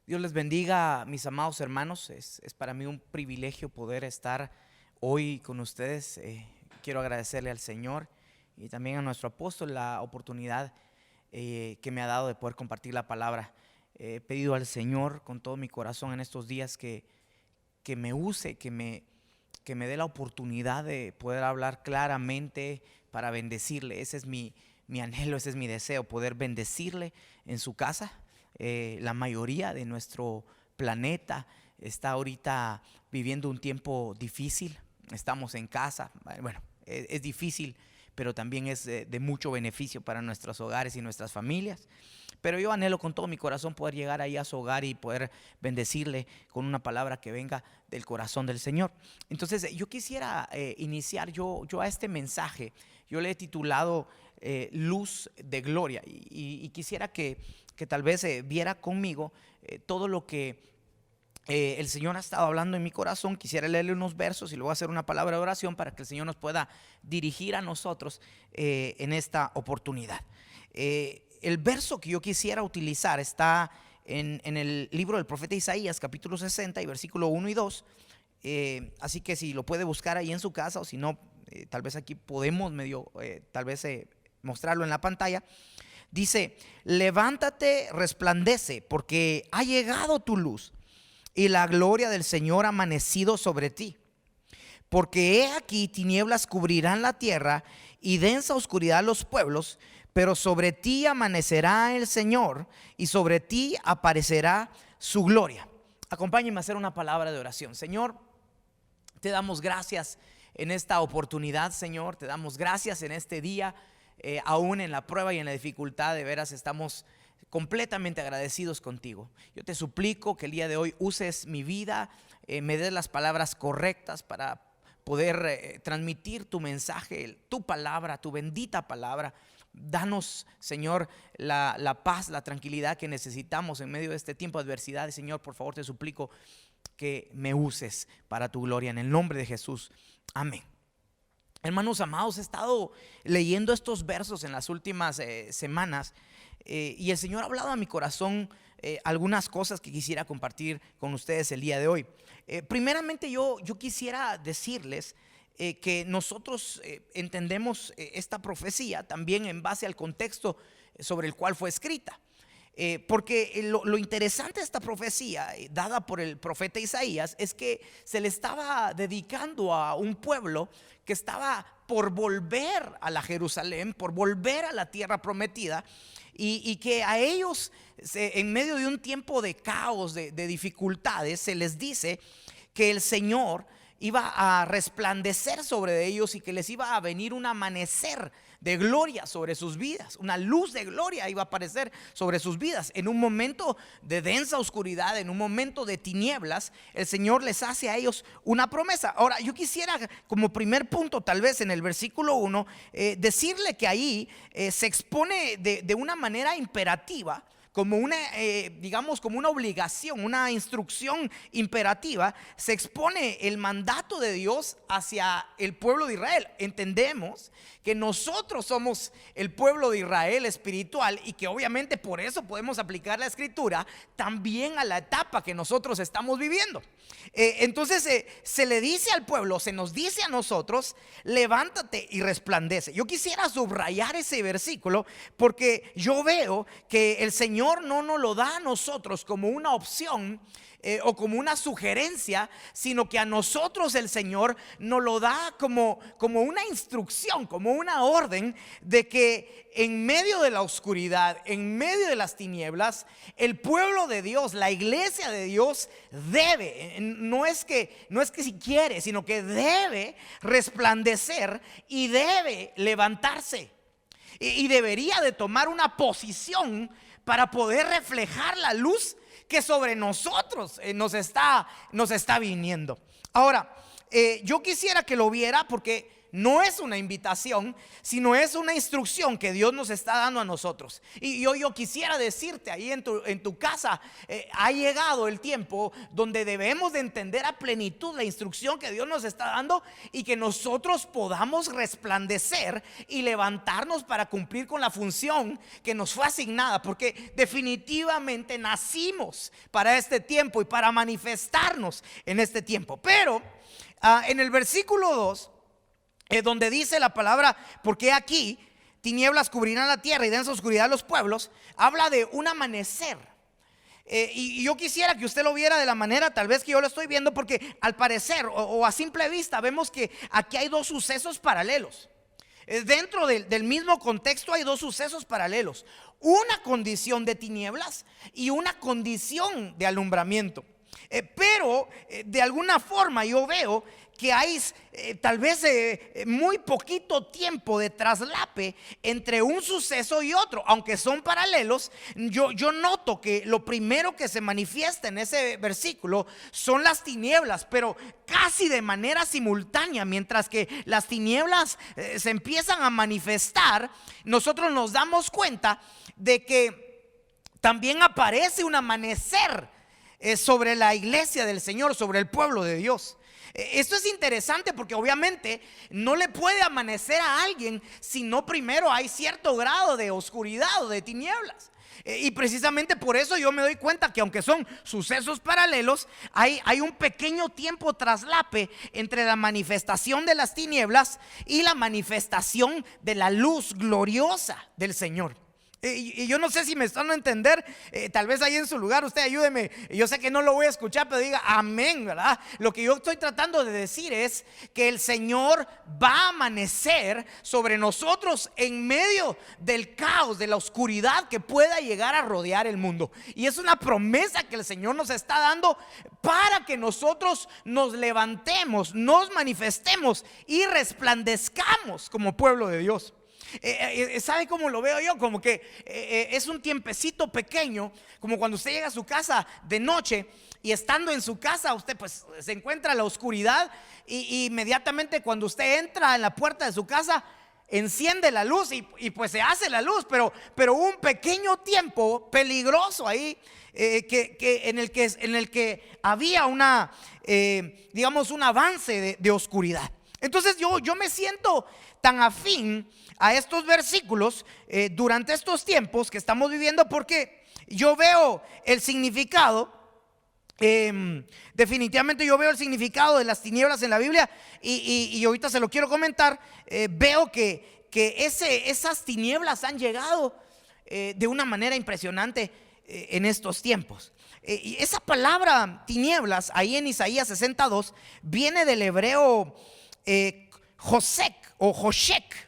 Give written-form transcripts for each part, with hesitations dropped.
Dios les bendiga, mis amados hermanos. Es para mí un privilegio poder estar hoy con ustedes. Quiero agradecerle al Señor y también a nuestro apóstol la oportunidad que me ha dado de poder compartir la palabra. He pedido al Señor con todo mi corazón en estos días que me use, que me dé la oportunidad de poder hablar claramente para bendecirle. Ese es mi anhelo, ese es mi deseo, poder bendecirle en su casa. La mayoría de nuestro planeta está ahorita viviendo un tiempo difícil. Estamos en casa. Bueno, es difícil, pero también es de mucho beneficio para nuestros hogares y nuestras familias. Pero yo anhelo con todo mi corazón poder llegar ahí a su hogar y poder bendecirle con una palabra que venga del corazón del Señor. Entonces yo quisiera iniciar yo a este mensaje. Yo le he titulado Luz de Gloria, y quisiera que tal vez viera conmigo todo lo que el Señor ha estado hablando en mi corazón. Quisiera leerle unos versos y luego hacer una palabra de oración para que el Señor nos pueda dirigir a nosotros en esta oportunidad. El verso que yo quisiera utilizar está en el libro del profeta Isaías, capítulo 60 y versículo 1 y 2. Así que si lo puede buscar ahí en su casa, o si no, tal vez aquí podemos tal vez mostrarlo en la pantalla. Dice: levántate, resplandece, porque ha llegado tu luz y la gloria del Señor ha amanecido sobre ti. Porque he aquí tinieblas cubrirán la tierra y densa oscuridad los pueblos, pero sobre ti amanecerá el Señor y sobre ti aparecerá su gloria. Acompáñenme a hacer una palabra de oración. Señor, te damos gracias en esta oportunidad, Señor. Te damos gracias en este día. Aún en la prueba y en la dificultad, de veras estamos completamente agradecidos contigo. Yo te suplico que el día de hoy uses mi vida, me des las palabras correctas para poder transmitir tu mensaje, tu palabra, tu bendita palabra. Danos, Señor, la paz, la tranquilidad que necesitamos en medio de este tiempo de adversidad. Señor, por favor, te suplico que me uses para tu gloria, en el nombre de Jesús. Amén. Hermanos amados, he estado leyendo estos versos en las últimas semanas y el Señor ha hablado a mi corazón algunas cosas que quisiera compartir con ustedes el día de hoy. Primeramente yo quisiera decirles que nosotros entendemos esta profecía también en base al contexto sobre el cual fue escrita. Porque lo interesante de esta profecía dada por el profeta Isaías es que se le estaba dedicando a un pueblo que estaba por volver a la Jerusalén, por volver a la tierra prometida, y que a ellos en medio de un tiempo de caos, de dificultades, se les dice que el Señor iba a resplandecer sobre ellos y que les iba a venir un amanecer de gloria sobre sus vidas. Una luz de gloria iba a aparecer sobre sus vidas. En un momento de densa oscuridad, en un momento de tinieblas, el Señor les hace a ellos una promesa. Ahora, yo quisiera como primer punto, tal vez en el versículo 1, decirle que ahí se expone de una manera imperativa, como una, digamos, como una obligación, una instrucción imperativa. Se expone el mandato de Dios hacia el pueblo de Israel. Entendemos que nosotros somos el pueblo de Israel espiritual y que obviamente por eso podemos aplicar la escritura también a la etapa que nosotros estamos viviendo. Entonces se le dice al pueblo, se nos dice a nosotros: levántate y resplandece. Yo quisiera subrayar ese versículo porque yo veo que el Señor no nos lo da a nosotros como una opción o como una sugerencia, sino que a nosotros el Señor nos lo da como una instrucción, como una orden de que en medio de la oscuridad, en medio de las tinieblas, el pueblo de Dios, la iglesia de Dios debe, no es que si quiere, sino que debe resplandecer y debe levantarse y debería de tomar una posición para poder reflejar la luz que sobre nosotros nos está viniendo. Ahora, yo quisiera que lo viera porque no es una invitación, sino es una instrucción que Dios nos está dando a nosotros. Y yo quisiera decirte ahí en tu casa, ha llegado el tiempo donde debemos de entender a plenitud la instrucción que Dios nos está dando, y que nosotros podamos resplandecer y levantarnos para cumplir con la función que nos fue asignada, porque definitivamente nacimos para este tiempo y para manifestarnos en este tiempo. Pero en el versículo 2, donde dice la palabra, porque aquí tinieblas cubrirán la tierra y densa oscuridad los pueblos, habla de un amanecer. Y yo quisiera que usted lo viera de la manera tal vez que yo lo estoy viendo, porque al parecer o a simple vista vemos que aquí hay dos sucesos paralelos. Dentro del mismo contexto hay dos sucesos paralelos: una condición de tinieblas y una condición de alumbramiento. Pero de alguna forma yo veo que hay tal vez muy poquito tiempo de traslape entre un suceso y otro, aunque son paralelos. Yo noto que lo primero que se manifiesta en ese versículo son las tinieblas, pero casi de manera simultánea. Mientras que las tinieblas se empiezan a manifestar, nosotros nos damos cuenta de que también aparece un amanecer sobre la iglesia del Señor, sobre el pueblo de Dios. Esto es interesante porque obviamente no le puede amanecer a alguien si no primero hay cierto grado de oscuridad o de tinieblas. Y precisamente por eso yo me doy cuenta que aunque son sucesos paralelos, hay un pequeño tiempo traslape entre la manifestación de las tinieblas y la manifestación de la luz gloriosa del Señor. Y yo no sé si me están a entender. Tal vez ahí en su lugar usted ayúdeme. Yo sé que no lo voy a escuchar, pero diga amén, ¿verdad? Lo que yo estoy tratando de decir es que el Señor va a amanecer sobre nosotros en medio del caos, de la oscuridad que pueda llegar a rodear el mundo. Y es una promesa que el Señor nos está dando para que nosotros nos levantemos, nos manifestemos y resplandezcamos como pueblo de Dios. ¿Sabe cómo lo veo yo? Como que es un tiempecito pequeño, como cuando usted llega a su casa de noche, y estando en su casa usted pues se encuentra en la oscuridad, y inmediatamente cuando usted entra en la puerta de su casa enciende la luz y pues se hace la luz, pero un pequeño tiempo peligroso ahí, en el que había una digamos un avance de oscuridad. Entonces yo me siento tan afín a estos versículos durante estos tiempos que estamos viviendo, porque yo veo el significado, definitivamente yo veo el significado de las tinieblas en la Biblia, y ahorita se lo quiero comentar. Veo que esas tinieblas han llegado de una manera impresionante en estos tiempos. Y esa palabra tinieblas ahí en Isaías 62 viene del hebreo Josek o Joshek.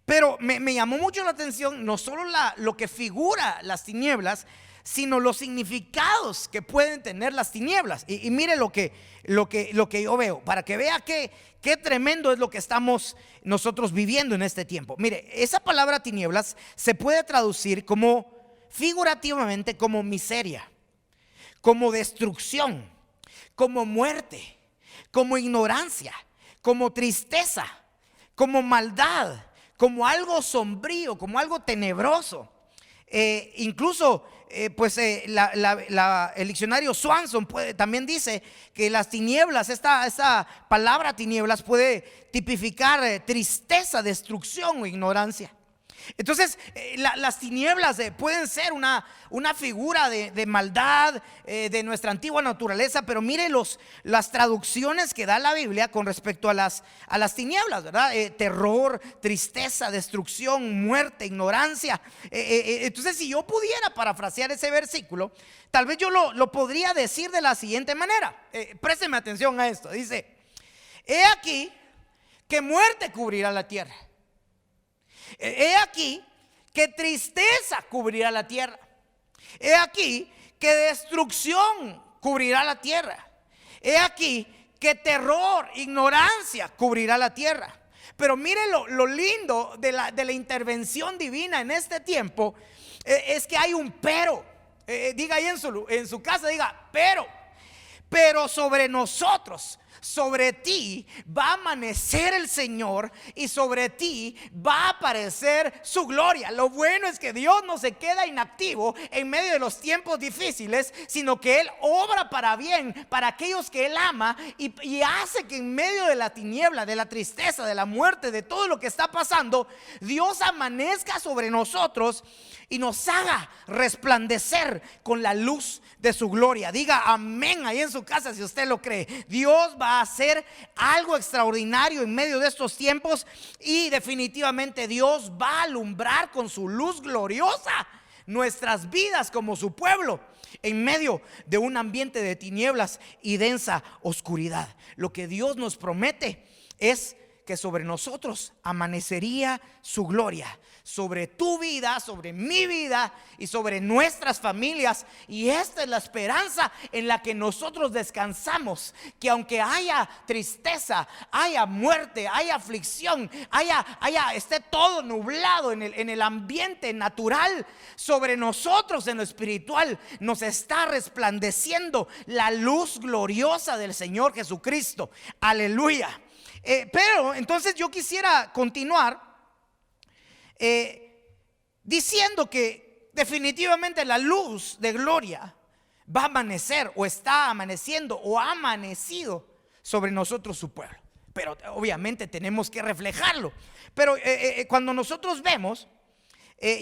Pero me llamó mucho la atención no solo lo que figura las tinieblas, sino los significados que pueden tener las tinieblas. Y mire lo que yo veo, para que vea qué tremendo es lo que estamos nosotros viviendo en este tiempo. Mire, esa palabra tinieblas se puede traducir como figurativamente como miseria, como destrucción, como muerte, como ignorancia, como tristeza, como maldad, como algo sombrío, como algo tenebroso. Incluso el diccionario Swanson también dice que las tinieblas, esta palabra tinieblas puede tipificar tristeza, destrucción o ignorancia. Entonces las tinieblas pueden ser una figura de maldad de nuestra antigua naturaleza. Pero mire las traducciones que da la Biblia con respecto a las tinieblas, ¿verdad? Terror, tristeza, destrucción, muerte, ignorancia. Entonces si yo pudiera parafrasear ese versículo, tal vez yo lo podría decir de la siguiente manera. Présteme atención a esto. Dice: he aquí que muerte cubrirá la tierra. He aquí que tristeza cubrirá la tierra. He aquí que destrucción cubrirá la tierra. He aquí que terror, ignorancia cubrirá la tierra. Pero mire lo lindo de la intervención divina en este tiempo, es que hay un pero. Diga ahí en su casa, diga pero sobre nosotros, sobre ti va a amanecer el Señor y sobre ti va a aparecer su gloria. Lo bueno es que Dios no se queda inactivo en medio de los tiempos difíciles, sino que Él obra para bien para aquellos que Él ama y hace que en medio de la tiniebla, de la tristeza, de la muerte, de todo lo que está pasando, Dios amanezca sobre nosotros y nos haga resplandecer con la luz de su gloria. Diga amén ahí en su casa si usted lo cree. Dios va a hacer algo extraordinario en medio de estos tiempos y definitivamente Dios va a alumbrar con su luz gloriosa nuestras vidas como su pueblo en medio de un ambiente de tinieblas y densa oscuridad. Lo que Dios nos promete es que sobre nosotros amanecería su gloria, sobre tu vida, sobre mi vida y sobre nuestras familias. Y esta es la esperanza en la que nosotros descansamos, que aunque haya tristeza, haya muerte, haya aflicción, esté todo nublado en el ambiente natural, sobre nosotros en lo espiritual nos está resplandeciendo la luz gloriosa del Señor Jesucristo. Aleluya. Pero entonces yo quisiera continuar diciendo que definitivamente la luz de gloria va a amanecer o está amaneciendo o ha amanecido sobre nosotros su pueblo. Pero obviamente tenemos que reflejarlo. Pero cuando nosotros vemos,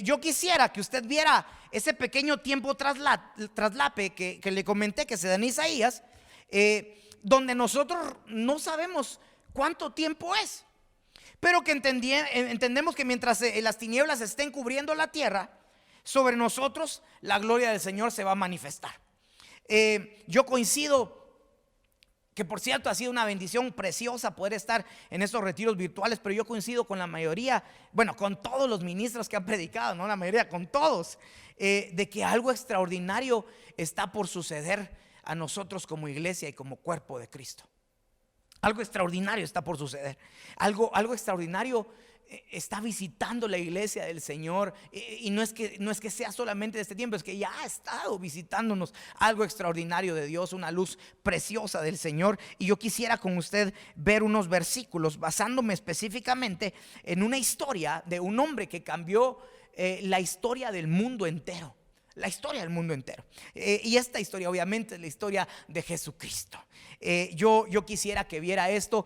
yo quisiera que usted viera ese pequeño tiempo traslape que le comenté que se da en Isaías, donde nosotros no sabemos cuánto tiempo es, pero que entendemos que mientras las tinieblas estén cubriendo la tierra, sobre nosotros la gloria del Señor se va a manifestar. Yo coincido que, por cierto, ha sido una bendición preciosa poder estar en estos retiros virtuales, pero yo coincido con la mayoría, bueno, con todos los ministros que han predicado, no la mayoría, con todos, de que algo extraordinario está por suceder a nosotros como iglesia y como cuerpo de Cristo. Algo extraordinario está por suceder. Algo extraordinario está visitando la iglesia del Señor. Y no es que sea solamente de este tiempo, es que ya ha estado visitándonos algo extraordinario de Dios, una luz preciosa del Señor. Y yo quisiera con usted ver unos versículos basándome específicamente en una historia de un hombre que cambió la historia del mundo entero. La historia del mundo entero. Y esta historia obviamente es la historia de Jesucristo. Yo quisiera que viera esto.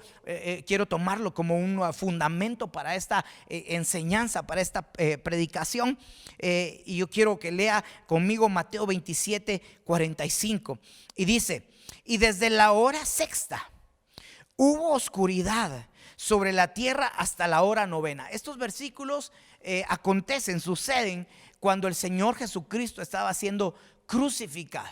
Quiero tomarlo como un fundamento para esta enseñanza, para esta predicación. Y yo quiero que lea conmigo Mateo 27:45. Y dice: y desde la hora sexta hubo oscuridad sobre la tierra hasta la hora novena. Estos versículos suceden cuando el Señor Jesucristo estaba siendo crucificado,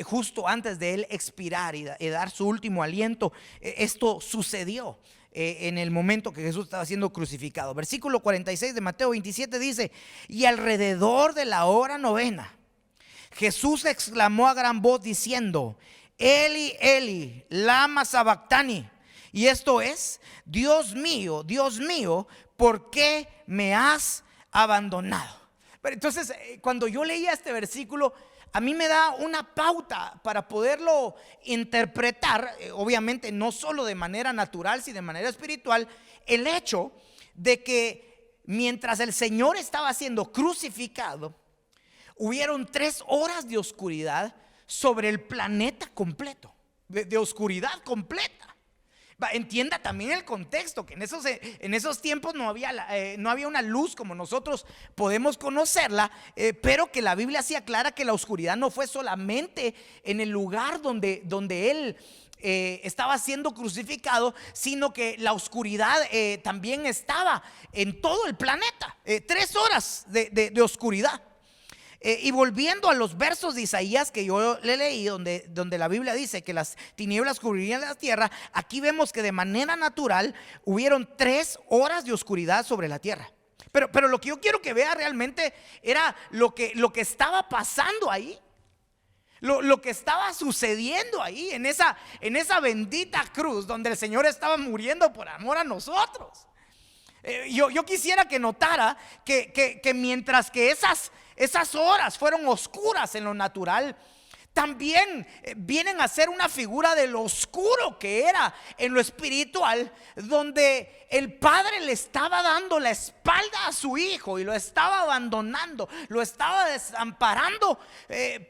justo antes de Él expirar y dar su último aliento. Esto sucedió en el momento que Jesús estaba siendo crucificado. Versículo 46 de Mateo 27 dice: y alrededor de la hora novena, Jesús exclamó a gran voz diciendo: Eli, Eli, lama sabactani. Y esto es: Dios mío, ¿por qué me has abandonado? Pero entonces, cuando yo leía este versículo, a mí me da una pauta para poderlo interpretar, obviamente no solo de manera natural, sino de manera espiritual, el hecho de que mientras el Señor estaba siendo crucificado, hubieron 3 horas de oscuridad sobre el planeta completo, de oscuridad completa. Entienda también el contexto, que en esos tiempos no había una luz como nosotros podemos conocerla, pero que la Biblia sí aclara que la oscuridad no fue solamente en el lugar donde Él estaba siendo crucificado, sino que la oscuridad también estaba en todo el planeta. 3 horas de oscuridad. Y volviendo a los versos de Isaías que yo le leí, donde la Biblia dice que las tinieblas cubrirían la tierra, aquí vemos que de manera natural hubieron 3 horas de oscuridad sobre la tierra. Pero lo que yo quiero que vea realmente era lo que estaba pasando ahí. Lo que estaba sucediendo ahí en esa bendita cruz donde el Señor estaba muriendo por amor a nosotros. Yo quisiera que notara que mientras que esas horas fueron oscuras en lo natural, también vienen a ser una figura de lo oscuro que era en lo espiritual, donde el padre le estaba dando la espalda a su hijo y lo estaba abandonando, lo estaba desamparando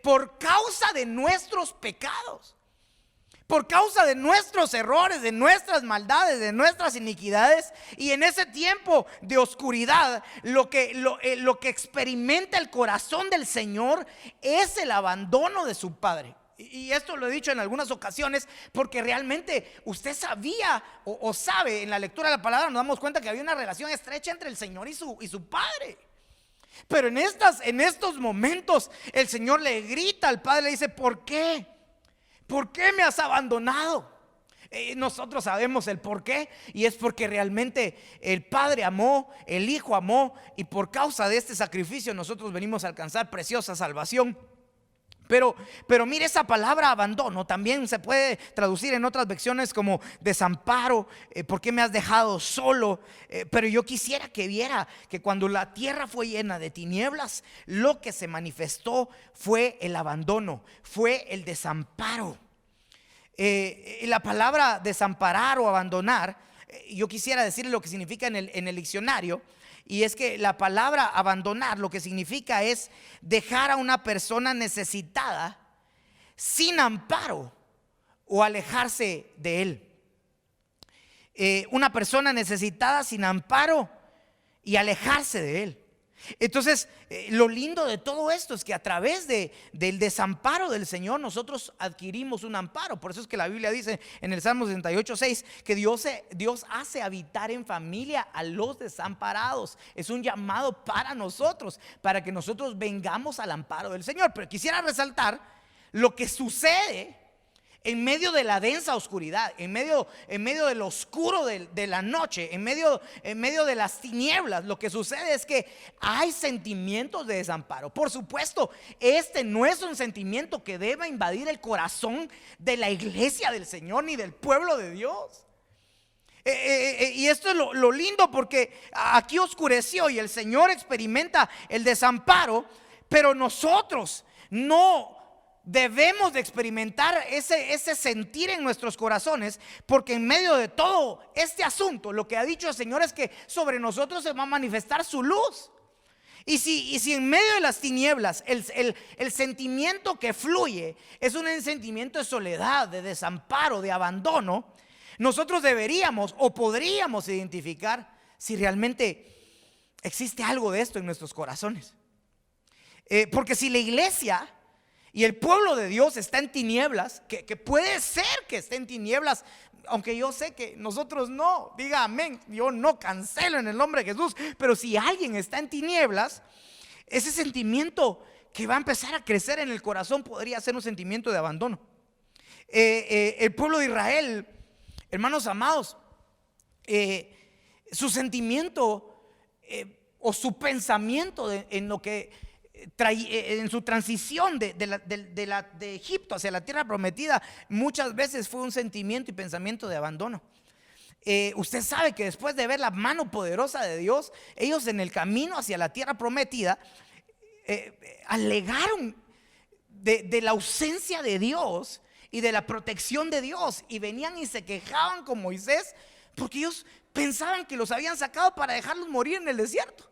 por causa de nuestros pecados, por causa de nuestros errores, de nuestras maldades, de nuestras iniquidades. Y en ese tiempo de oscuridad, lo que experimenta el corazón del Señor es el abandono de su padre. Y esto lo he dicho en algunas ocasiones, porque realmente usted sabía o sabe, en la lectura de la palabra nos damos cuenta que había una relación estrecha entre el Señor y su padre. Pero en estos momentos el Señor le grita al padre, le dice: ¿por qué? ¿Por qué me has abandonado? Nosotros sabemos el por qué, y es porque realmente el Padre amó, el Hijo amó, y por causa de este sacrificio nosotros venimos a alcanzar preciosa salvación. Pero mire, esa palabra abandono también se puede traducir en otras versiones como desamparo. ¿Por qué me has dejado solo? Pero yo quisiera que viera que cuando la tierra fue llena de tinieblas, lo que se fue el abandono, fue el desamparo. La palabra desamparar o abandonar, yo quisiera decirle lo que significa en el diccionario. Y es que la palabra abandonar lo que significa es dejar a una persona necesitada sin amparo o alejarse de él. Una persona necesitada sin amparo y alejarse de él. Entonces, lo lindo de todo esto es que a través del desamparo del Señor nosotros adquirimos un amparo. Por eso es que la Biblia dice en el Salmo 68:6 que Dios hace habitar en familia a los desamparados. Es un llamado para nosotros, para que nosotros vengamos al amparo del Señor. Pero quisiera resaltar lo que sucede en medio de la densa oscuridad, en medio del oscuro de la noche, en medio de las tinieblas. Lo que sucede es que hay sentimientos de desamparo. Por supuesto, este no es un sentimiento que deba invadir el corazón de la iglesia del Señor ni del pueblo de Dios. Y esto es lo lindo, porque aquí oscureció y el Señor experimenta el desamparo, pero nosotros no debemos de experimentar ese sentir en nuestros corazones, porque en medio de todo este asunto, lo que ha dicho el Señor es que sobre nosotros se va a manifestar su luz. Y si en medio de las tinieblas el sentimiento que fluye es un sentimiento de soledad, de desamparo, de abandono, nosotros deberíamos o podríamos identificar si realmente existe algo de esto en nuestros corazones. Porque si la iglesia y el pueblo de Dios está en tinieblas, que puede ser que esté en tinieblas, aunque yo sé que nosotros no, diga amén, yo no cancelo en el nombre de Jesús. Pero si alguien está en tinieblas, ese sentimiento que va a empezar a crecer en el corazón podría ser un sentimiento de abandono. El pueblo de Israel, hermanos amados, su sentimiento o su pensamiento en lo que en su transición de Egipto hacia la tierra prometida, muchas veces fue un sentimiento y pensamiento de abandono. Usted sabe que después de ver la mano poderosa de Dios, ellos en el camino hacia la tierra prometida alegaron de la ausencia de Dios y de la protección de Dios, y venían y se quejaban con Moisés porque ellos pensaban que los habían sacado para dejarlos morir en el desierto.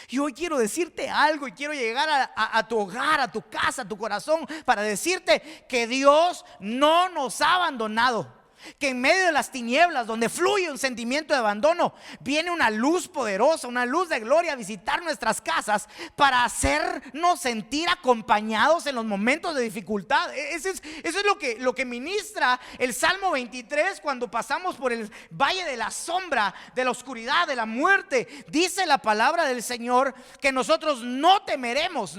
Y hoy quiero decirte algo, y quiero llegar a tu hogar, a tu casa, a tu corazón, para decirte que Dios no nos ha abandonado. Que en medio de las tinieblas, donde fluye un sentimiento de abandono, viene una luz poderosa, una luz de gloria a visitar nuestras casas para hacernos sentir acompañados en los momentos de dificultad. Eso es lo que ministra el Salmo 23 cuando pasamos por el valle de la sombra, de la oscuridad, de la muerte. Dice la palabra del Señor que nosotros no temeremos,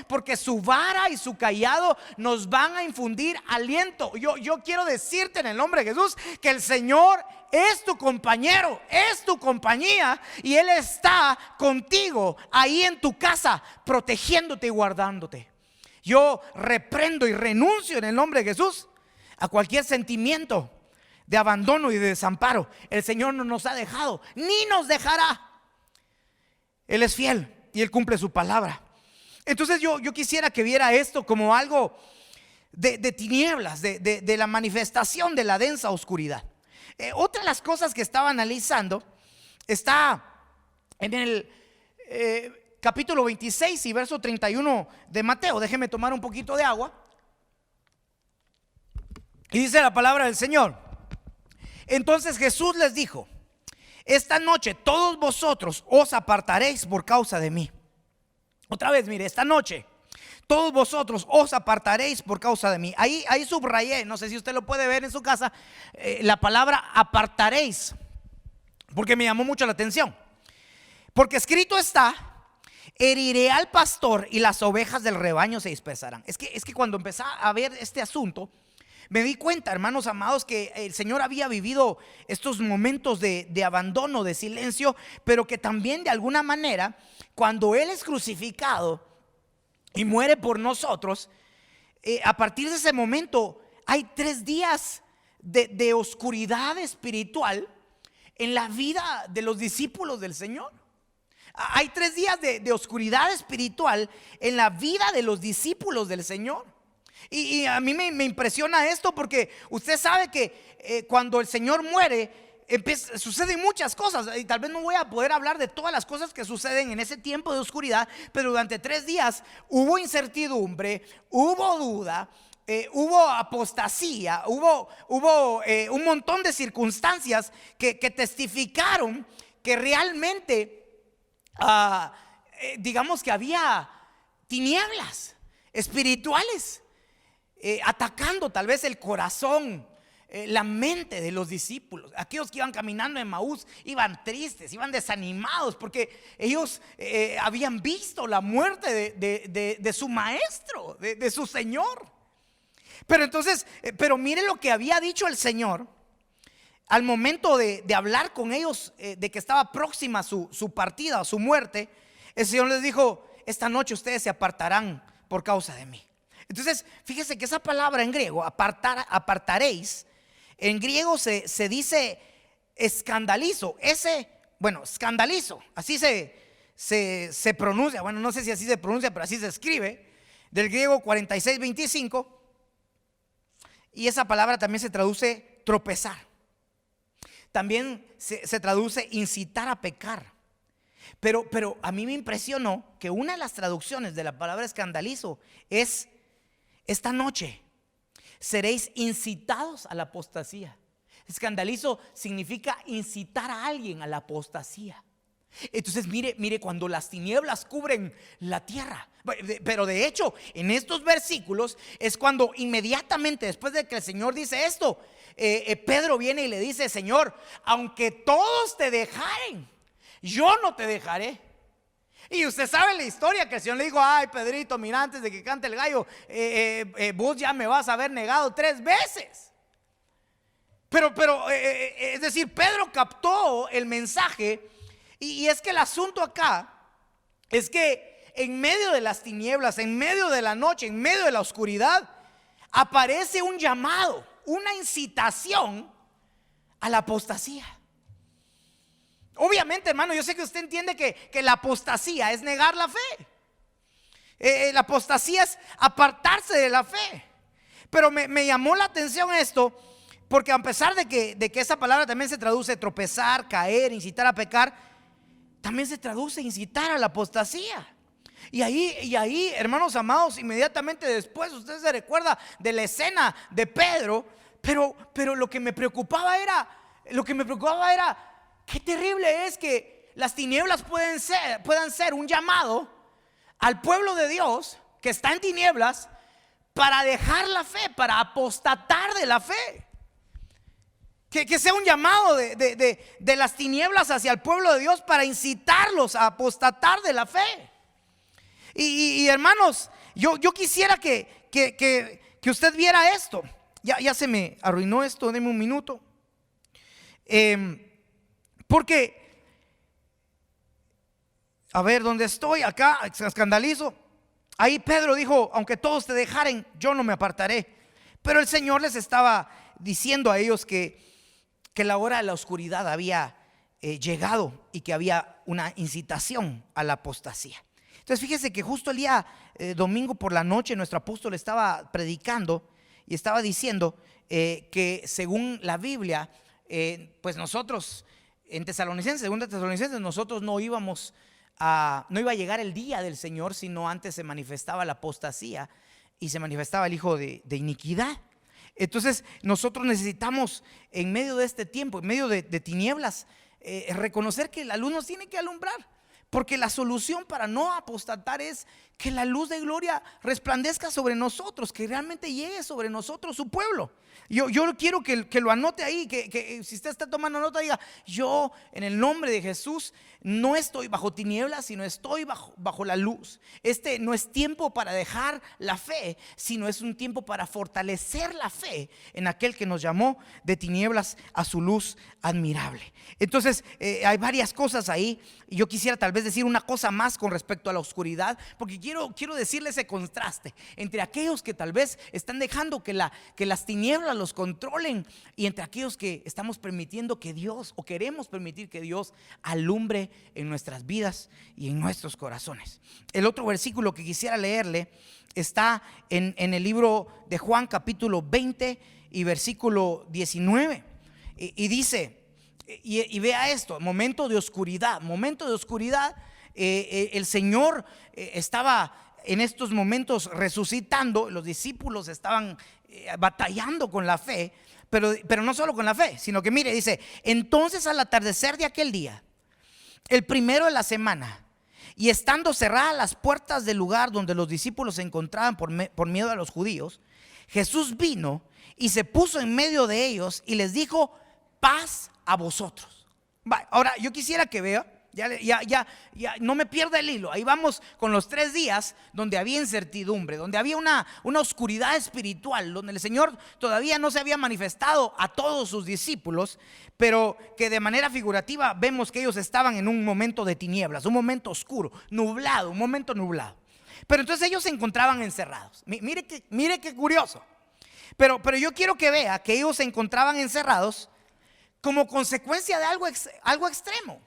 porque su vara y su cayado nos van a infundir aliento. Yo quiero decirte en el nombre de Jesús que el Señor es tu compañero, es tu compañía, y Él está contigo ahí en tu casa, protegiéndote y guardándote. Yo reprendo y renuncio en el nombre de Jesús a cualquier sentimiento de abandono y de desamparo. El Señor no nos ha dejado ni nos dejará. Él es fiel y Él cumple su palabra. Entonces yo quisiera que viera esto como algo de tinieblas, de la manifestación de la densa oscuridad. Otra de las cosas que estaba analizando está en el capítulo 26 y verso 31 de Mateo. Déjeme tomar un poquito de agua. Y dice la palabra del Señor: entonces Jesús les dijo: esta noche todos vosotros os apartaréis por causa de mí. Otra vez, mire, esta noche todos vosotros os apartaréis por causa de mí. Ahí subrayé, no sé si usted lo puede ver en su casa, la palabra apartaréis, porque me llamó mucho la atención. Porque escrito está: heriré al pastor y las ovejas del rebaño se dispersarán. Es que cuando empecé a ver este asunto, me di cuenta, hermanos amados, que el Señor había vivido estos momentos de abandono, de silencio, pero que también de alguna manera, cuando Él es crucificado y muere por nosotros, a partir de ese momento hay 3 días de oscuridad espiritual en la vida de los discípulos del Señor. Hay 3 días de oscuridad espiritual en la vida de los discípulos del Señor. Y a mí me impresiona esto, porque usted sabe que cuando el Señor muere, suceden muchas cosas. Y tal vez no voy a poder hablar de todas las cosas que suceden en ese tiempo de oscuridad, pero durante 3 días hubo incertidumbre, hubo duda, hubo apostasía, hubo un montón de circunstancias que testificaron que realmente, digamos que había tinieblas espirituales atacando tal vez el corazón, la mente de los discípulos. Aquellos que iban caminando en Emaús iban tristes, iban desanimados, porque ellos habían visto la muerte de su maestro, de su Señor. Pero entonces, pero mire lo que había dicho el Señor al momento de hablar con ellos, de que estaba próxima su partida o su muerte. El Señor les dijo: esta noche ustedes se apartarán por causa de mí. Entonces, fíjese que esa palabra en griego, apartaréis, en griego se dice escandalizo. Escandalizo, así se pronuncia. Bueno, no sé si así se pronuncia, pero así se escribe. Del griego 46:25. Y esa palabra también se traduce tropezar. También se traduce incitar a pecar. Pero a mí me impresionó que una de las traducciones de la palabra escandalizo es: esta noche seréis incitados a la apostasía. Escandalizo significa incitar a alguien a la apostasía. Entonces mire cuando las tinieblas cubren la tierra. Pero de hecho, en estos versículos es cuando inmediatamente después de que el Señor dice esto, Pedro viene y le dice: Señor, aunque todos te dejaren, yo no te dejaré. Y usted sabe la historia, que el Señor le dijo: ay, Pedrito, mira, antes de que cante el gallo, vos ya me vas a haber negado 3 veces. Pero es decir, Pedro captó el mensaje. Y es que el asunto acá es que en medio de las tinieblas, en medio de la noche, en medio de la oscuridad, aparece un llamado, una incitación a la apostasía. Obviamente, hermano, yo sé que usted entiende que la apostasía es negar la fe. La apostasía es apartarse de la fe. Pero me llamó la atención esto, porque a pesar de que esa palabra también se traduce tropezar, caer, incitar a pecar, también se traduce incitar a la apostasía. Y ahí, hermanos amados, inmediatamente después usted se recuerda de la escena de Pedro. Pero lo que me preocupaba era qué terrible es que las tinieblas puedan ser un llamado al pueblo de Dios que está en tinieblas para dejar la fe, para apostatar de la fe. Que sea un llamado de las tinieblas hacia el pueblo de Dios para incitarlos a apostatar de la fe. Y hermanos, yo quisiera que usted viera esto. Ya se me arruinó esto, deme un minuto. Porque, a ver, ¿dónde estoy? Acá, escandalizo. Ahí Pedro dijo: aunque todos te dejaren, yo no me apartaré. Pero el Señor les estaba diciendo a ellos que la hora de la oscuridad había llegado y que había una incitación a la apostasía. Entonces fíjese que justo el día domingo por la noche nuestro apóstol estaba predicando y estaba diciendo que según la Biblia, pues nosotros en Tesalonicenses, según Tesalonicenses, nosotros no iba a llegar el día del Señor, sino antes se manifestaba la apostasía y se manifestaba el hijo de iniquidad. Entonces nosotros necesitamos en medio de este tiempo, en medio de tinieblas, reconocer que la luz nos tiene que alumbrar, porque la solución para no apostatar es que la luz de gloria resplandezca sobre nosotros, que realmente llegue sobre nosotros su pueblo. Yo quiero que lo anote ahí, que si usted está tomando nota, diga: yo en el nombre de Jesús no estoy bajo tinieblas, sino estoy bajo la luz. Este no es tiempo para dejar la fe, sino es un tiempo para fortalecer la fe en aquel que nos llamó de tinieblas a su luz admirable. Entonces hay varias cosas ahí, y yo quisiera tal vez decir una cosa más con respecto a la oscuridad, porque quiero decirle ese contraste entre aquellos que tal vez están dejando que las tinieblas los controlen, y entre aquellos que estamos permitiendo que Dios, o queremos permitir que Dios alumbre en nuestras vidas y en nuestros corazones. El otro versículo que quisiera leerle está en el libro de Juan, capítulo 20 y versículo 19, y dice, y vea esto: momento de oscuridad. El Señor estaba en estos momentos resucitando. Los discípulos estaban batallando con la fe, pero no solo con la fe, sino que mire, dice: entonces al atardecer de aquel día, el primero de la semana, y estando cerradas las puertas del lugar donde los discípulos se encontraban por miedo a los judíos, Jesús vino y se puso en medio de ellos y les dijo: paz a vosotros. Ahora yo quisiera que vea, ya no me pierda el hilo. Ahí vamos con los 3 días donde había incertidumbre, donde había una oscuridad espiritual, donde el Señor todavía no se había manifestado a todos sus discípulos, pero que de manera figurativa vemos que ellos estaban en un momento de tinieblas, un momento oscuro, nublado, un momento nublado. Pero entonces ellos se encontraban encerrados. Mire qué curioso. Pero yo quiero que vea que ellos se encontraban encerrados como consecuencia de algo extremo.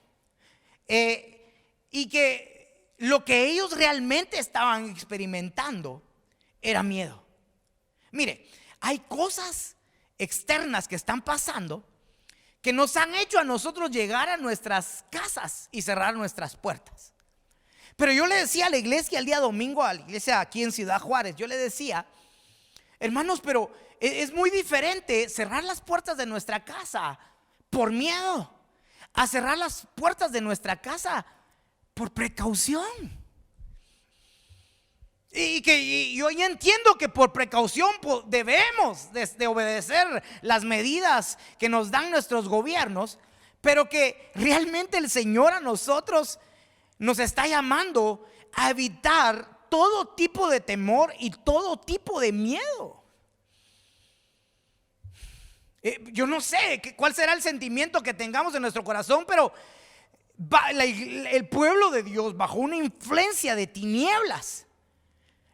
Y que lo que ellos realmente estaban experimentando era miedo. Mire, hay cosas externas que están pasando que nos han hecho a nosotros llegar a nuestras casas y cerrar nuestras puertas. Pero yo le decía a la iglesia el día domingo, a la iglesia aquí en Ciudad Juárez, yo le decía: hermanos, pero es muy diferente cerrar las puertas de nuestra casa por miedo a cerrar las puertas de nuestra casa por precaución. Y yo ya entiendo que por precaución debemos de obedecer las medidas que nos dan nuestros gobiernos, pero que realmente el Señor a nosotros nos está llamando a evitar todo tipo de temor y todo tipo de miedo. Yo no sé cuál será el sentimiento que tengamos en nuestro corazón, pero el pueblo de Dios, bajo una influencia de tinieblas,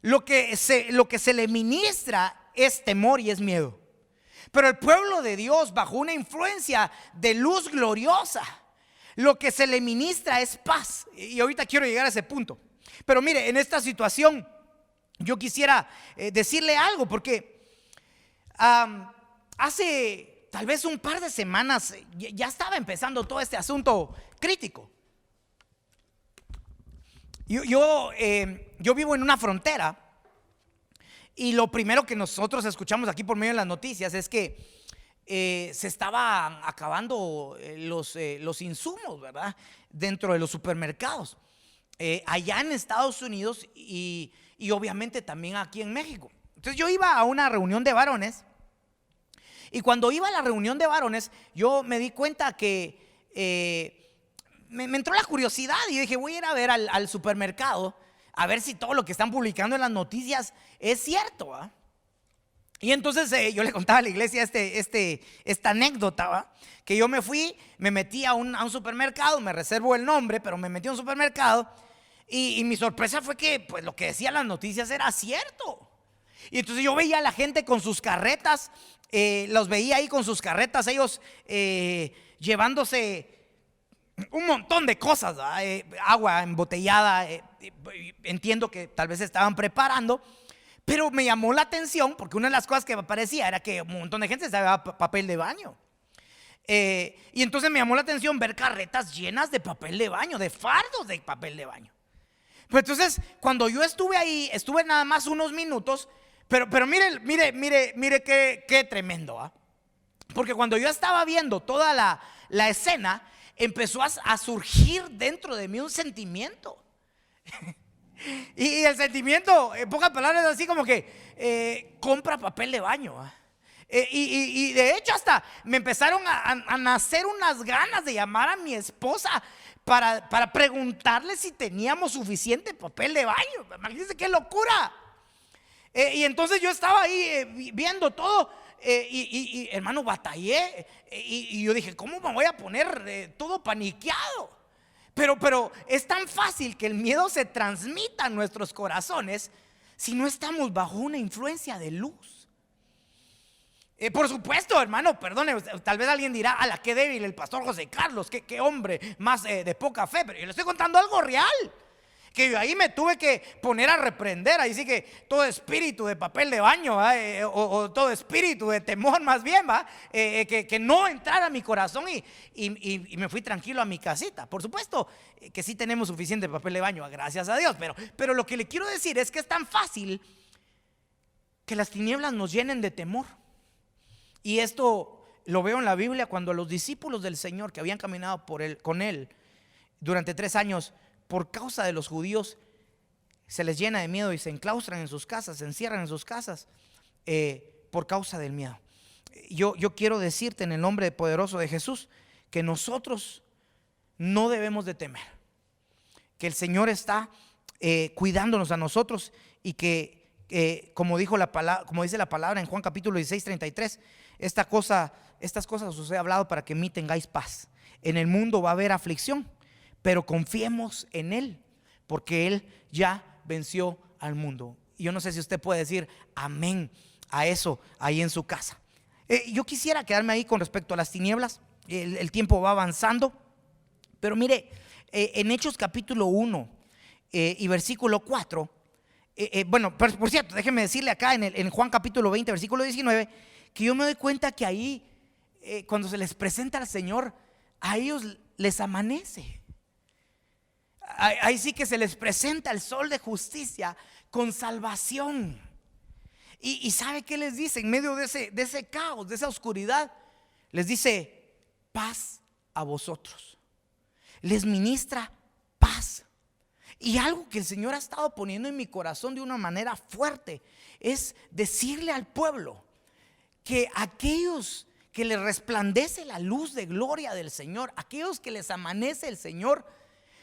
lo que se le ministra es temor y es miedo. Pero el pueblo de Dios, bajo una influencia de luz gloriosa, lo que se le ministra es paz. Y ahorita quiero llegar a ese punto. Pero mire, en esta situación yo quisiera decirle algo, porque hace tal vez un par de semanas ya estaba empezando todo este asunto crítico. Yo vivo en una frontera, y lo primero que nosotros escuchamos aquí por medio de las noticias es que se estaban acabando los insumos, ¿verdad?, dentro de los supermercados, allá en Estados Unidos y obviamente también aquí en México. Entonces yo iba a una reunión de varones, y cuando iba a la reunión de varones yo me di cuenta que me entró la curiosidad, y dije: voy a ir a ver al supermercado a ver si todo lo que están publicando en las noticias es cierto, ¿eh? Y entonces yo le contaba a la iglesia esta anécdota, ¿va?, que yo me metí a un supermercado, me reservo el nombre, pero me metí a un supermercado, y mi sorpresa fue que pues lo que decían las noticias era cierto. Y entonces yo veía a la gente con sus carretas, los veía ahí con sus carretas, ellos llevándose un montón de cosas, agua embotellada, entiendo que tal vez se estaban preparando, pero me llamó la atención porque una de las cosas que me parecía era que un montón de gente se llevaba papel de baño. Y entonces me llamó la atención ver carretas llenas de papel de baño, de fardos de papel de baño. Pues entonces, cuando yo estuve ahí, estuve nada más unos minutos, pero mire qué tremendo, ¿eh? Porque cuando yo estaba viendo toda la escena, empezó a surgir dentro de mí un sentimiento. Y el sentimiento, en pocas palabras, es así como que compra papel de baño, ¿eh? Y de hecho hasta me empezaron a nacer unas ganas de llamar a mi esposa para preguntarle si teníamos suficiente papel de baño. Imagínense qué locura. Y entonces yo estaba ahí viendo todo, y hermano, batallé, y yo dije, ¿cómo me voy a poner todo paniqueado? Pero es tan fácil que el miedo se transmita a nuestros corazones si no estamos bajo una influencia de luz. Por supuesto, hermano, perdone, tal vez alguien dirá, ala, qué débil el pastor José Carlos, qué hombre más de poca fe. Pero yo le estoy contando algo real, que yo ahí me tuve que poner a reprender. Ahí sí que todo espíritu de papel de baño, o todo espíritu de temor más bien, que no entrara a mi corazón, y me fui tranquilo a mi casita. Por supuesto que sí tenemos suficiente papel de baño, gracias a Dios, pero lo que le quiero decir es que es tan fácil que las tinieblas nos llenen de temor. Y esto lo veo en la Biblia cuando a los discípulos del Señor que habían caminado con Él durante 3 años, por causa de los judíos, se les llena de miedo y se enclaustran en sus casas, se encierran en sus casas por causa del miedo. Yo quiero decirte en el nombre poderoso de Jesús que nosotros no debemos de temer, que el Señor está cuidándonos a nosotros, y que como dice la palabra en Juan capítulo 16, 33, estas cosas os he hablado para que en mí tengáis paz. En el mundo va a haber aflicción, pero confiemos en Él, porque Él ya venció al mundo. Y yo no sé si usted puede decir amén a eso ahí en su casa. Yo quisiera quedarme ahí con respecto a las tinieblas. El tiempo va avanzando, pero mire, en Hechos capítulo 1 y versículo 4, bueno, por cierto, déjeme decirle acá en Juan capítulo 20 versículo 19, que yo me doy cuenta que ahí cuando se les presenta al Señor, a ellos les amanece. Ahí sí que se les presenta el sol de justicia con salvación. Y ¿sabe qué les dice? En medio de ese caos, de esa oscuridad, les dice: paz a vosotros. Les ministra paz. Y algo que el Señor ha estado poniendo en mi corazón de una manera fuerte es decirle al pueblo que aquellos que les resplandece la luz de gloria del Señor, aquellos que les amanece el Señor,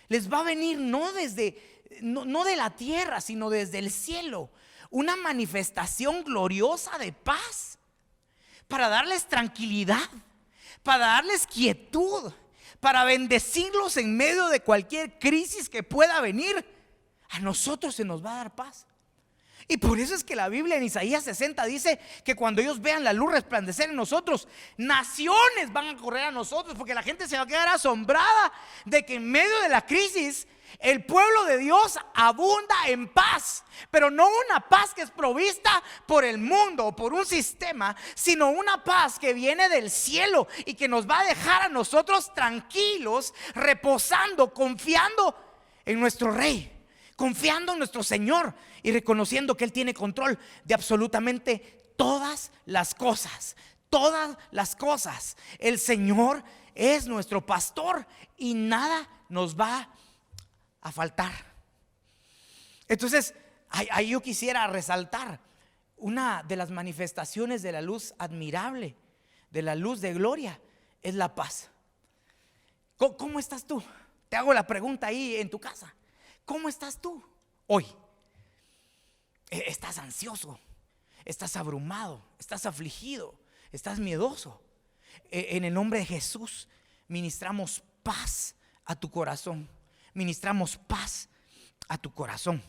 les va a venir no de la tierra, sino desde el cielo, una manifestación gloriosa de paz, para darles tranquilidad, para darles quietud, para bendecirlos en medio de cualquier crisis que pueda venir. A nosotros se nos va a dar paz. Y por eso es que la Biblia en Isaías 60 dice que cuando ellos vean la luz resplandecer en nosotros, naciones van a correr a nosotros, porque la gente se va a quedar asombrada de que en medio de la crisis el pueblo de Dios abunda en paz, pero no una paz que es provista por el mundo o por un sistema, sino una paz que viene del cielo y que nos va a dejar a nosotros tranquilos, reposando, confiando en nuestro Rey, confiando en nuestro Señor y reconociendo que Él tiene control de absolutamente todas las cosas. Todas las cosas. El Señor es nuestro pastor y nada nos va a faltar. Entonces, ahí yo quisiera resaltar una de las manifestaciones de la luz admirable, de la luz de gloria, es la paz. ¿Cómo estás tú? Te hago la pregunta ahí en tu casa. ¿Cómo estás tú hoy? ¿Estás ansioso? ¿Estás abrumado? ¿Estás afligido? ¿Estás miedoso? En el nombre de Jesús ministramos paz a tu corazón. Ministramos paz a tu corazón.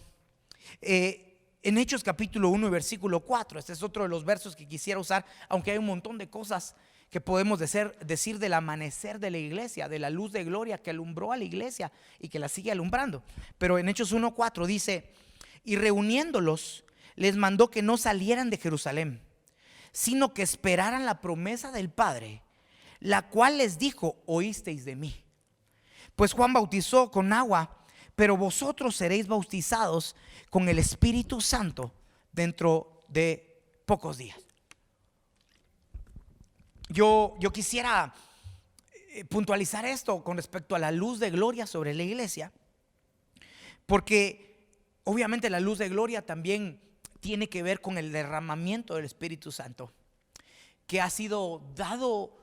En Hechos capítulo 1 y versículo 4, este es otro de los versos que quisiera usar, aunque hay un montón de cosas que podemos decir del amanecer de la iglesia, de la luz de gloria que alumbró a la iglesia y que la sigue alumbrando. Pero en Hechos 1:4 dice: y reuniéndolos les mandó que no salieran de Jerusalén, sino que esperaran la promesa del Padre, la cual les dijo: oísteis de mí. Pues Juan bautizó con agua, pero vosotros seréis bautizados con el Espíritu Santo dentro de pocos días. Yo quisiera puntualizar esto con respecto a la luz de gloria sobre la iglesia, porque obviamente la luz de gloria también tiene que ver con el derramamiento del Espíritu Santo que ha sido dado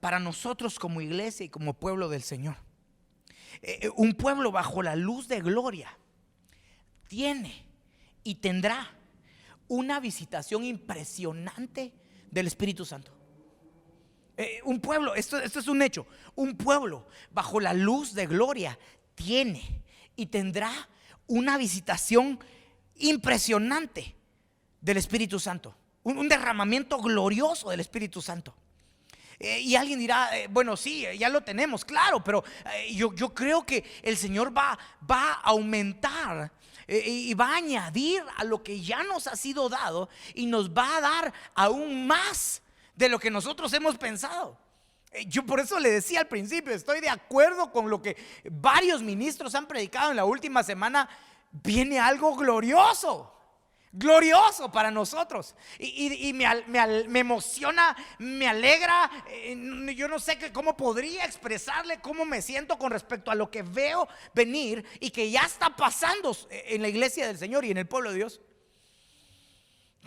para nosotros como iglesia y como pueblo del Señor. Un pueblo bajo la luz de gloria tiene y tendrá una visitación impresionante del Espíritu Santo. Un pueblo, esto es un hecho, un pueblo bajo la luz de gloria tiene y tendrá una visitación impresionante del Espíritu Santo, un derramamiento glorioso del Espíritu Santo. Y alguien dirá, bueno, sí, ya lo tenemos, claro, pero yo creo que el Señor va a aumentar y va a añadir a lo que ya nos ha sido dado, y nos va a dar aún más de lo que nosotros hemos pensado. Yo por eso le decía al principio, estoy de acuerdo con lo que varios ministros han predicado en la última semana. Viene algo glorioso, glorioso para nosotros, y me emociona, me alegra. Yo no sé cómo podría expresarle cómo me siento con respecto a lo que veo venir y que ya está pasando en la iglesia del Señor y en el pueblo de Dios.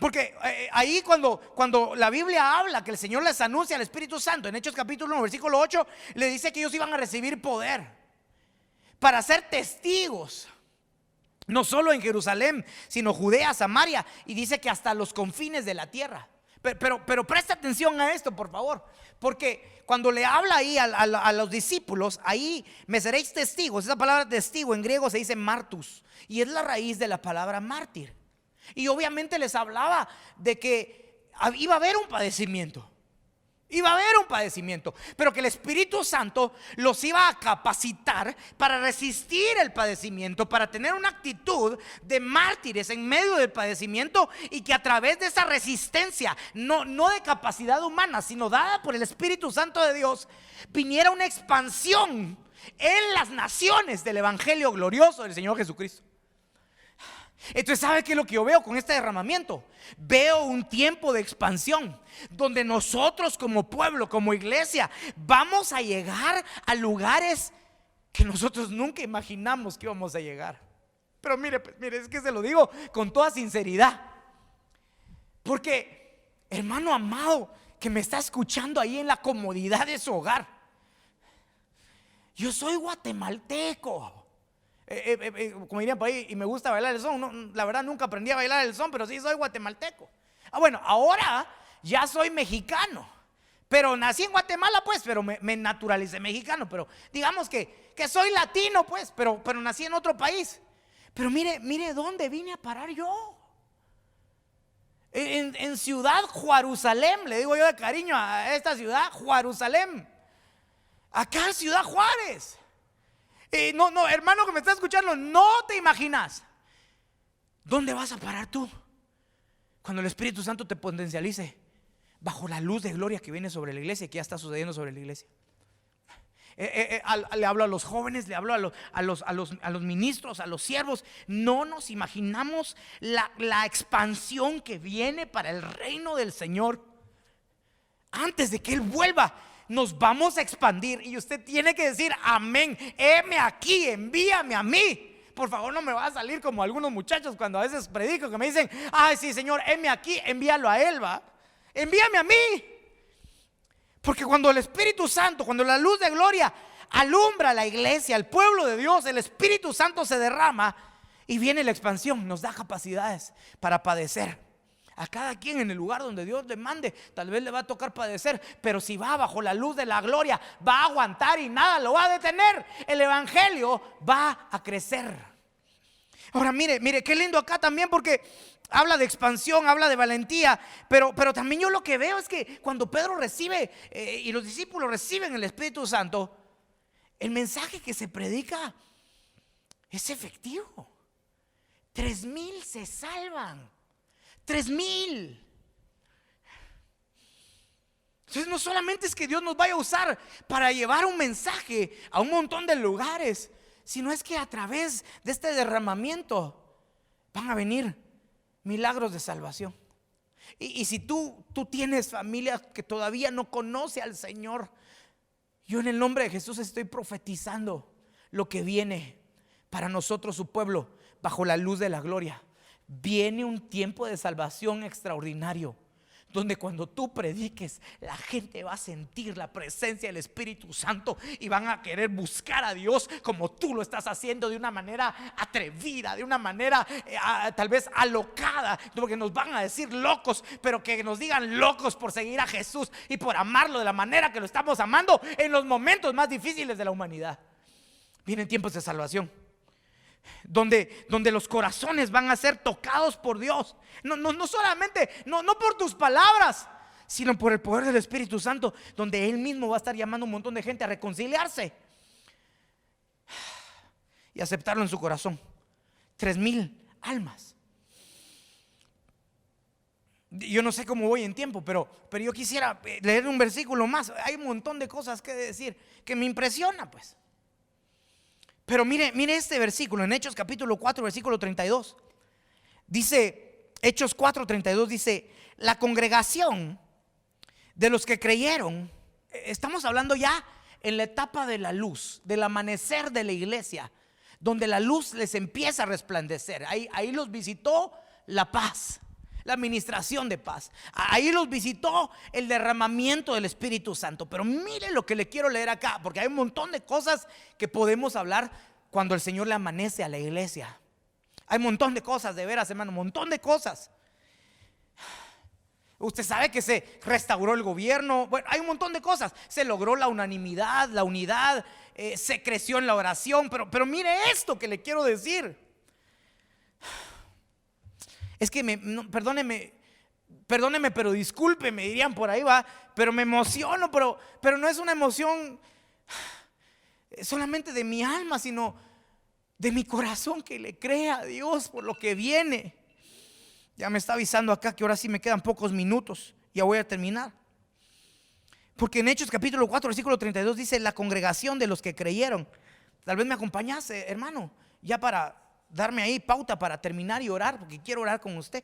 Porque ahí cuando la Biblia habla que el Señor les anuncia el Espíritu Santo, en Hechos capítulo 1 versículo 8, le dice que ellos iban a recibir poder para ser testigos, no solo en Jerusalén, sino Judea, Samaria, y dice que hasta los confines de la tierra. Pero presta atención a esto, por favor, porque cuando le habla ahí a los discípulos, ahí me seréis testigos. Esa palabra testigo en griego se dice martus, y es la raíz de la palabra mártir. Y obviamente les hablaba de que iba a haber un padecimiento. Iba a haber un padecimiento, pero que el Espíritu Santo los iba a capacitar para resistir el padecimiento, para tener una actitud de mártires en medio del padecimiento, y que a través de esa resistencia, no de capacidad humana, sino dada por el Espíritu Santo de Dios, viniera una expansión en las naciones del evangelio glorioso del Señor Jesucristo. Entonces, ¿sabe qué es lo que yo veo con este derramamiento? Veo un tiempo de expansión donde nosotros como pueblo, como iglesia, vamos a llegar a lugares que nosotros nunca imaginamos que íbamos a llegar. Pero mire, es que se lo digo con toda sinceridad, porque hermano amado que me está escuchando ahí en la comodidad de su hogar, yo soy guatemalteco. Como dirían por ahí, y me gusta bailar el son. No, la verdad nunca aprendí a bailar el son, pero sí soy guatemalteco. Bueno, ahora ya soy mexicano, pero nací en Guatemala pues, pero me naturalicé mexicano. Pero digamos que soy latino pues, pero nací en otro país. Pero mire dónde vine a parar yo. En Ciudad Jerusalén, le digo yo de cariño a esta ciudad, Jerusalén. Acá en Ciudad Juárez. No, hermano que me está escuchando, no te imaginas dónde vas a parar tú cuando el Espíritu Santo te potencialice bajo la luz de gloria que viene sobre la iglesia y que ya está sucediendo sobre la iglesia. Le hablo a los jóvenes, le hablo a los ministros, a los siervos. No nos imaginamos la expansión que viene para el reino del Señor. Antes de que Él vuelva, nos vamos a expandir, y usted tiene que decir amén. Heme aquí, envíame a mí. Por favor, no me va a salir como algunos muchachos cuando a veces predico, que me dicen: ay, sí, Señor, heme aquí, envíalo a él, va. Envíame a mí. Porque cuando el Espíritu Santo, cuando la luz de gloria alumbra a la iglesia, al pueblo de Dios, el Espíritu Santo se derrama y viene la expansión. Nos da capacidades para padecer. A cada quien en el lugar donde Dios le mande, tal vez le va a tocar padecer, pero si va bajo la luz de la gloria, va a aguantar y nada lo va a detener. El evangelio va a crecer. Ahora mire qué lindo acá también, porque habla de expansión, habla de valentía, pero también yo lo que veo es que cuando Pedro recibe y los discípulos reciben el Espíritu Santo, el mensaje que se predica es efectivo. 3,000 se salvan. 3,000. Entonces no solamente es que Dios nos vaya a usar para llevar un mensaje a un montón de lugares, sino es que a través de este derramamiento van a venir milagros de salvación. Y si tú tienes familia que todavía no conoce al Señor, yo en el nombre de Jesús estoy profetizando lo que viene para nosotros, su pueblo, bajo la luz de la gloria. Viene un tiempo de salvación extraordinario, donde cuando tú prediques, la gente va a sentir la presencia del Espíritu Santo y van a querer buscar a Dios como tú lo estás haciendo, de una manera atrevida, de una manera tal vez alocada, porque nos van a decir locos, pero que nos digan locos por seguir a Jesús y por amarlo de la manera que lo estamos amando en los momentos más difíciles de la humanidad. Vienen tiempos de salvación, donde los corazones van a ser tocados por Dios. No solamente, no por tus palabras, sino por el poder del Espíritu Santo, donde Él mismo va a estar llamando a un montón de gente a reconciliarse y aceptarlo en su corazón. 3,000 almas. Yo no sé cómo voy en tiempo, pero yo quisiera leer un versículo más. Hay un montón de cosas que decir que me impresiona, pues. Pero mire este versículo en Hechos capítulo 4 versículo 32. Dice, Hechos 4:32 dice: la congregación de los que creyeron. Estamos hablando ya en la etapa de la luz, del amanecer de la iglesia, donde la luz les empieza a resplandecer. Ahí los visitó la paz, la administración de paz. Ahí los visitó el derramamiento del Espíritu Santo. Pero mire lo que le quiero leer acá, porque hay un montón de cosas que podemos hablar cuando el Señor le amanece a la iglesia. Hay un montón de cosas, de veras, hermano, un montón de cosas. Usted sabe que se restauró el gobierno. Bueno, hay un montón de cosas. Se logró la unanimidad, la unidad, se creció en la oración. Pero mire esto que le quiero decir. Es que perdóneme, pero discúlpeme, dirían por ahí, va. Pero me emociono, pero no es una emoción solamente de mi alma, sino de mi corazón, que le crea a Dios por lo que viene. Ya me está avisando acá que ahora sí me quedan pocos minutos. Ya voy a terminar. Porque en Hechos capítulo 4 versículo 32 dice: la congregación de los que creyeron. Tal vez me acompañase, hermano, ya para darme ahí pauta para terminar y orar, porque quiero orar con usted.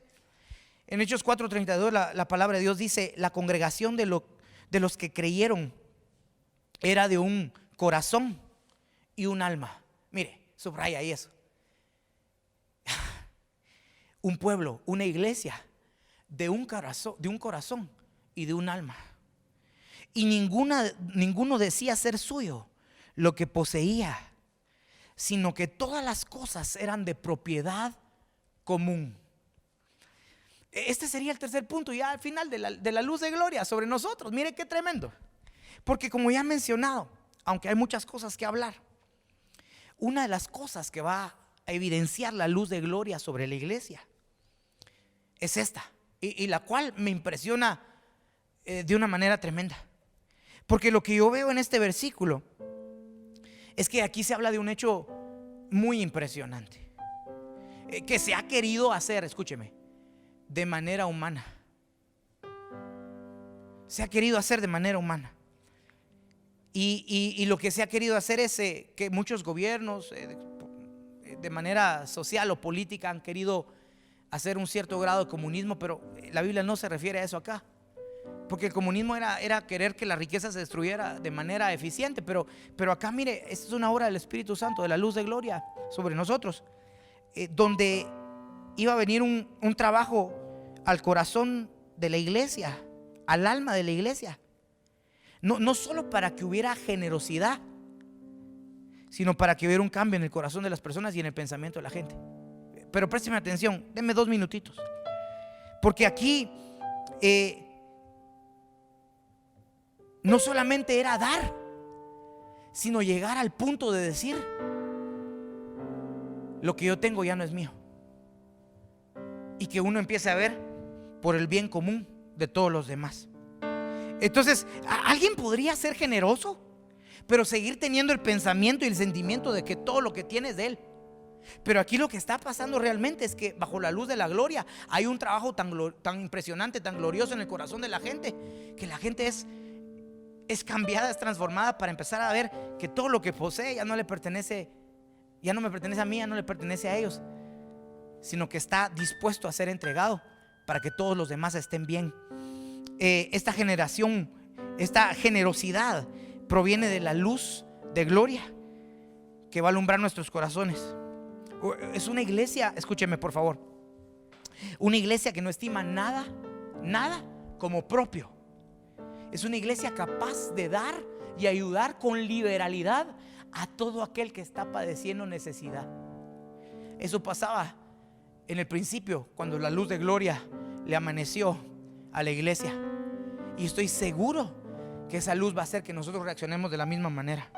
En Hechos 4:32 la palabra de Dios dice: la congregación de los que creyeron era de un corazón y un alma. Mire, subraya ahí eso. Un pueblo, una iglesia de un corazón y de un alma. Y ninguno decía ser suyo lo que poseía, sino que todas las cosas eran de propiedad común. Este sería el tercer punto, ya al final de la luz de gloria sobre nosotros. Mire qué tremendo. Porque como ya he mencionado, aunque hay muchas cosas que hablar, una de las cosas que va a evidenciar la luz de gloria sobre la iglesia es esta, y la cual me impresiona de una manera tremenda. Porque lo que yo veo en este versículo es que aquí se habla de un hecho muy impresionante, que se ha querido hacer, escúcheme, de manera humana. Se ha querido hacer de manera humana. Y lo que se ha querido hacer es que muchos gobiernos de manera social o política han querido hacer un cierto grado de comunismo, pero la Biblia no se refiere a eso acá. Porque el comunismo era querer que la riqueza se destruyera de manera eficiente. Pero acá mire, esta es una obra del Espíritu Santo, de la luz de gloria sobre nosotros, donde iba a venir un trabajo al corazón de la iglesia, al alma de la iglesia. No solo para que hubiera generosidad, sino para que hubiera un cambio en el corazón de las personas y en el pensamiento de la gente. Pero présteme atención, denme 2 minutitos. Porque aquí no solamente era dar, sino llegar al punto de decir: lo que yo tengo ya no es mío, y que uno empiece a ver por el bien común de todos los demás. Entonces, ¿alguien podría ser generoso, pero seguir teniendo el pensamiento y el sentimiento de que todo lo que tiene es de él? Pero aquí lo que está pasando realmente es que bajo la luz de la gloria hay un trabajo tan impresionante, tan glorioso en el corazón de la gente, que la gente es cambiada, es transformada, para empezar a ver que todo lo que posee ya no le pertenece, ya no me pertenece a mí, ya no le pertenece a ellos, sino que está dispuesto a ser entregado para que todos los demás estén bien. Esta generación, esta generosidad proviene de la luz de gloria que va a alumbrar nuestros corazones. Es una iglesia, escúcheme por favor, una iglesia que no estima nada como propio. Es una iglesia capaz de dar y ayudar con liberalidad a todo aquel que está padeciendo necesidad. Eso pasaba en el principio, cuando la luz de gloria le amaneció a la iglesia, y estoy seguro que esa luz va a hacer que nosotros reaccionemos de la misma manera.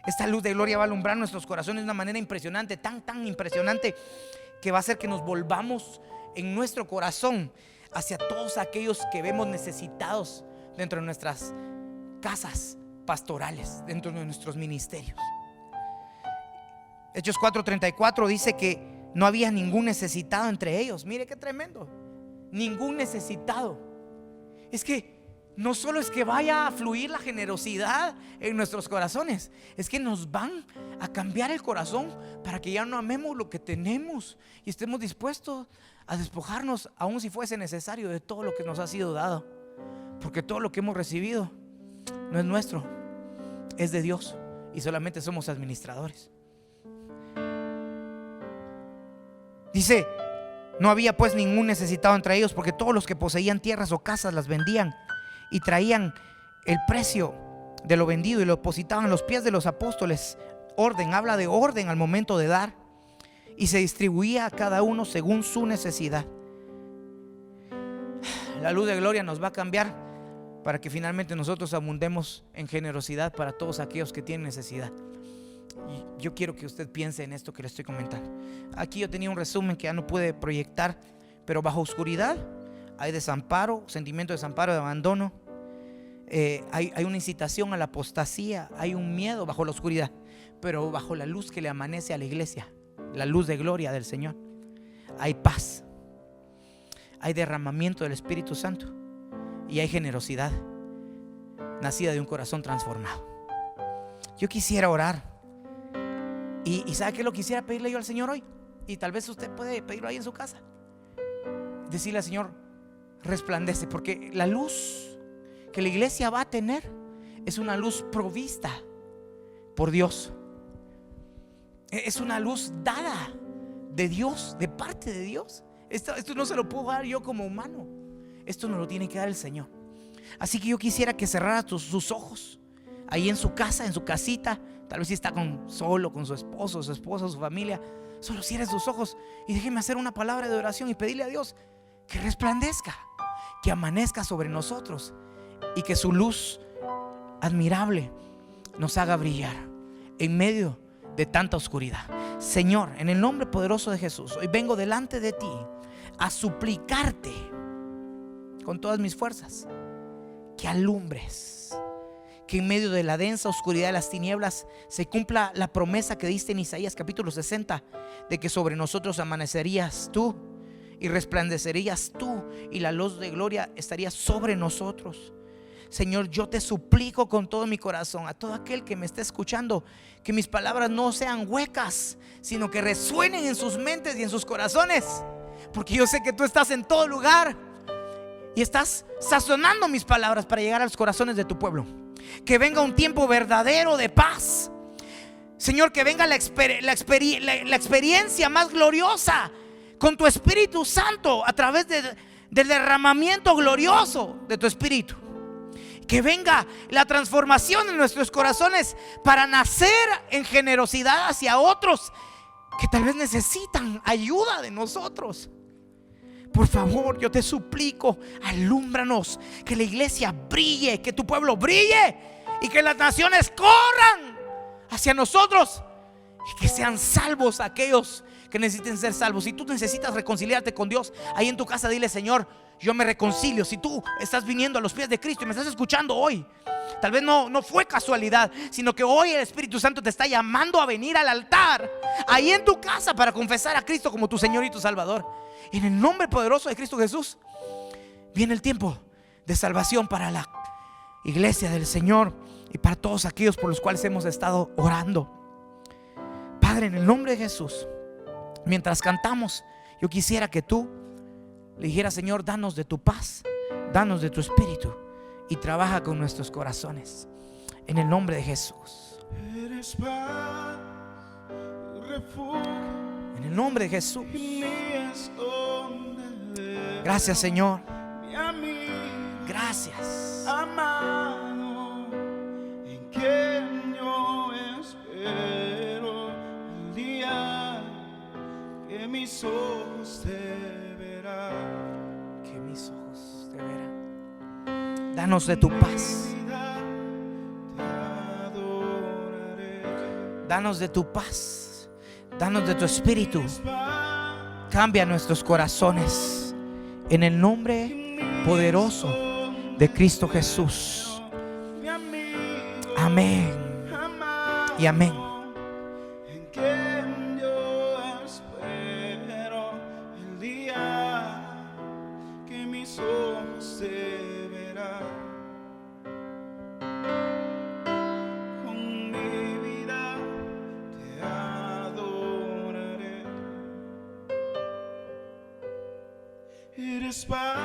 Esta luz de gloria va a alumbrar nuestros corazones de una manera impresionante, tan impresionante, que va a hacer que nos volvamos en nuestro corazón hacia todos aquellos que vemos necesitados dentro de nuestras casas pastorales, dentro de nuestros ministerios. Hechos 4:34 dice que no había ningún necesitado entre ellos. Mire qué tremendo, ningún necesitado. Es que no solo es que vaya a fluir la generosidad en nuestros corazones, es que nos van a cambiar el corazón para que ya no amemos lo que tenemos y estemos dispuestos a despojarnos, aun si fuese necesario, de todo lo que nos ha sido dado. Porque todo lo que hemos recibido no es nuestro, es de Dios, y solamente somos administradores. Dice: no había pues ningún necesitado entre ellos, porque todos los que poseían tierras o casas las vendían y traían el precio de lo vendido y lo depositaban a los pies de los apóstoles. Orden, habla de orden al momento de dar, y se distribuía a cada uno según su necesidad. La luz de gloria nos va a cambiar para que finalmente nosotros abundemos en generosidad para todos aquellos que tienen necesidad. Y yo quiero que usted piense en esto que le estoy comentando. Aquí yo tenía un resumen que ya no pude proyectar, pero bajo oscuridad hay desamparo, sentimiento de desamparo, de abandono. Hay una incitación a la apostasía, hay un miedo bajo la oscuridad. Pero bajo la luz que le amanece a la iglesia, la luz de gloria del Señor, hay paz, hay derramamiento del Espíritu Santo y hay generosidad nacida de un corazón transformado. Yo quisiera orar, y ¿sabe qué lo quisiera pedirle yo al Señor hoy? Y tal vez usted puede pedirlo ahí en su casa. Decirle al Señor: resplandece, porque la luz que la iglesia va a tener es una luz provista por Dios. Es una luz dada de Dios, de parte de Dios. Esto no se lo puedo dar yo como humano, esto nos lo tiene que dar el Señor. Así que yo quisiera que cerrara sus ojos ahí en su casa, en su casita. Tal vez si está solo con su esposo, su esposa, su familia, solo cierre sus ojos y déjeme hacer una palabra de oración y pedirle a Dios que resplandezca, que amanezca sobre nosotros y que su luz admirable nos haga brillar en medio de tanta oscuridad. Señor, en el nombre poderoso de Jesús, hoy vengo delante de ti a suplicarte con todas mis fuerzas que alumbres, que en medio de la densa oscuridad de las tinieblas se cumpla la promesa que diste en Isaías capítulo 60, de que sobre nosotros amanecerías tú y resplandecerías tú, y la luz de gloria estaría sobre nosotros. Señor, yo te suplico con todo mi corazón, a todo aquel que me esté escuchando, que mis palabras no sean huecas, sino que resuenen en sus mentes y en sus corazones, porque yo sé que tú estás en todo lugar y estás sazonando mis palabras para llegar a los corazones de tu pueblo. Que venga un tiempo verdadero de paz, Señor, que venga la experiencia más gloriosa con tu Espíritu Santo a través del derramamiento glorioso de tu Espíritu. Que venga la transformación en nuestros corazones para nacer en generosidad hacia otros que tal vez necesitan ayuda de nosotros. Por favor, yo te suplico, alúmbranos, que la iglesia brille, que tu pueblo brille y que las naciones corran hacia nosotros y que sean salvos aquellos que necesiten ser salvos. Si tú necesitas reconciliarte con Dios, ahí en tu casa dile: Señor, yo me reconcilio. Si tú estás viniendo a los pies de Cristo y me estás escuchando hoy, tal vez no fue casualidad, sino que hoy el Espíritu Santo te está llamando a venir al altar, ahí en tu casa, para confesar a Cristo como tu Señor y tu Salvador. En el nombre poderoso de Cristo Jesús, viene el tiempo de salvación para la iglesia del Señor y para todos aquellos por los cuales hemos estado orando. Padre, en el nombre de Jesús, mientras cantamos, yo quisiera que tú le dijeras: Señor, danos de tu paz, danos de tu Espíritu y trabaja con nuestros corazones. En el nombre de Jesús. Eres paz, refugio, En el nombre de Jesús. en mí es donde Gracias, Señor. mi amigo Gracias. amado, en quien yo espero el día que mis ojos te verán. Que mis ojos te verán. Danos de tu paz. Te adoraré. Danos de tu paz. Danos de tu Espíritu. Eres paz, Cambia nuestros corazones. En el nombre poderoso de Cristo Jesús. mi amigo Amén amado, y amén. en quien yo espero el día que mis ojos te verán. Con mi vida te adoraré. Eres paz,